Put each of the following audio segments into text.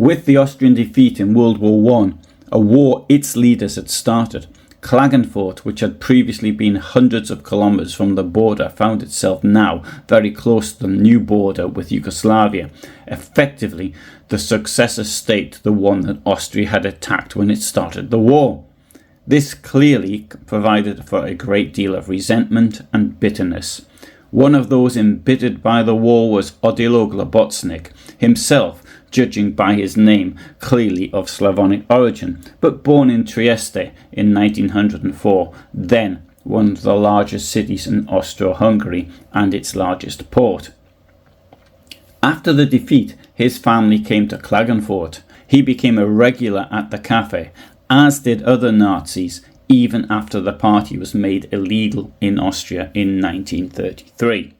With the Austrian defeat in World War I, a war its leaders had started, Klagenfurt, which had previously been hundreds of kilometres from the border, found itself now very close to the new border with Yugoslavia, effectively the successor state to the one that Austria had attacked when it started the war. This clearly provided for a great deal of resentment and bitterness. One of those embittered by the war was Odilo Globocnik, himself, judging by his name, clearly of Slavonic origin, but born in Trieste in 1904, then one of the largest cities in Austro-Hungary and its largest port. After the defeat, his family came to Klagenfurt. He became a regular at the cafe, as did other Nazis, even after the party was made illegal in Austria in 1933.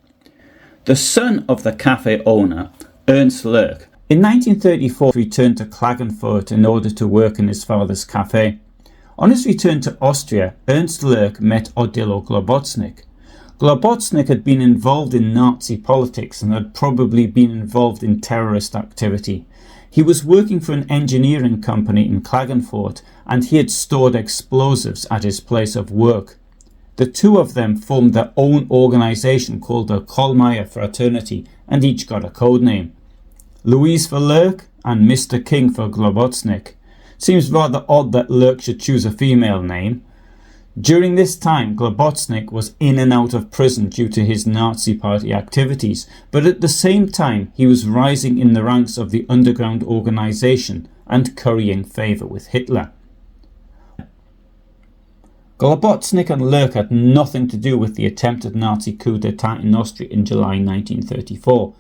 The son of the cafe owner, Ernst Lurk, in 1934 returned to Klagenfurt in order to work in his father's cafe. On his return to Austria, Ernst Lurk met Odilo Globocnik. Globocnik had been involved in Nazi politics and had probably been involved in terrorist activity. He was working for an engineering company in Klagenfurt and he had stored explosives at his place of work. The two of them formed their own organisation called the Kollmeier Fraternity and each got a code name. Louise for Lurk and Mr. King for Globocnik. Seems rather odd that Lurk should choose a female name. During this time, Globocnik was in and out of prison due to his Nazi party activities, but at the same time he was rising in the ranks of the underground organisation and currying favour with Hitler. Globocnik and Lurk had nothing to do with the attempted Nazi coup d'etat in Austria in July 1934,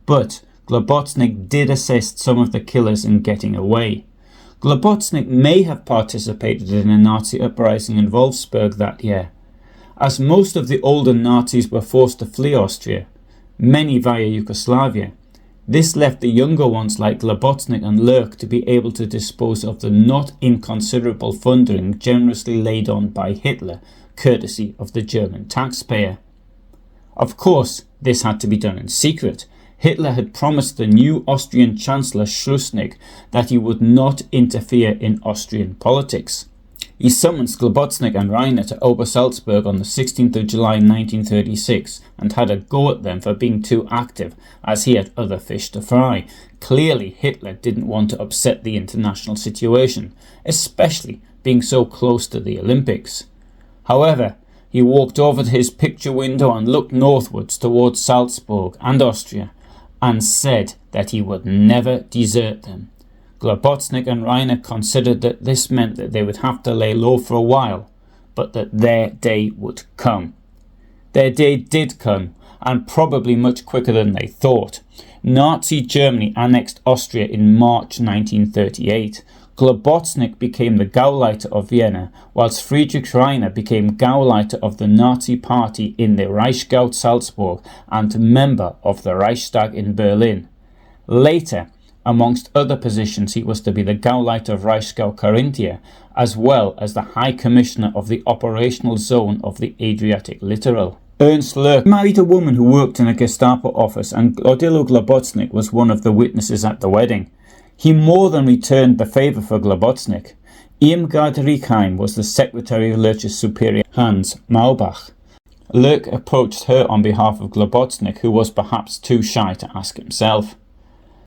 but Globocnik did assist some of the killers in getting away. Globocnik may have participated in a Nazi uprising in Wolfsburg that year. As most of the older Nazis were forced to flee Austria, many via Yugoslavia, this left the younger ones like Globocnik and Lurk to be able to dispose of the not inconsiderable funding generously laid on by Hitler, courtesy of the German taxpayer. Of course, this had to be done in secret. Hitler had promised the new Austrian Chancellor Schuschnigg that he would not interfere in Austrian politics. He summons Globocnik and Reiner to Obersalzberg on the 16th of July 1936 and had a go at them for being too active, as he had other fish to fry. Clearly Hitler didn't want to upset the international situation, especially being so close to the Olympics. However, he walked over to his picture window and looked northwards towards Salzburg and Austria, and said that he would never desert them. Globocnik and Reiner considered that this meant that they would have to lay low for a while, but that their day would come. Their day did come, and probably much quicker than they thought. Nazi Germany annexed Austria in March 1938. Globocnik became the Gauleiter of Vienna, whilst Friedrich Reiner became Gauleiter of the Nazi Party in the Reichsgau Salzburg and member of the Reichstag in Berlin. Later, amongst other positions, he was to be the Gauleiter of Reichsgau Carinthia, as well as the High Commissioner of the Operational Zone of the Adriatic Littoral. Ernst Lurk married a woman who worked in a Gestapo office, and Odilo Globocnik was one of the witnesses at the wedding. He more than returned the favour for Globocnik. Irmgard Riekheim was the secretary of Lurk's superior Hans Maubach. Lurk approached her on behalf of Globocnik, who was perhaps too shy to ask himself.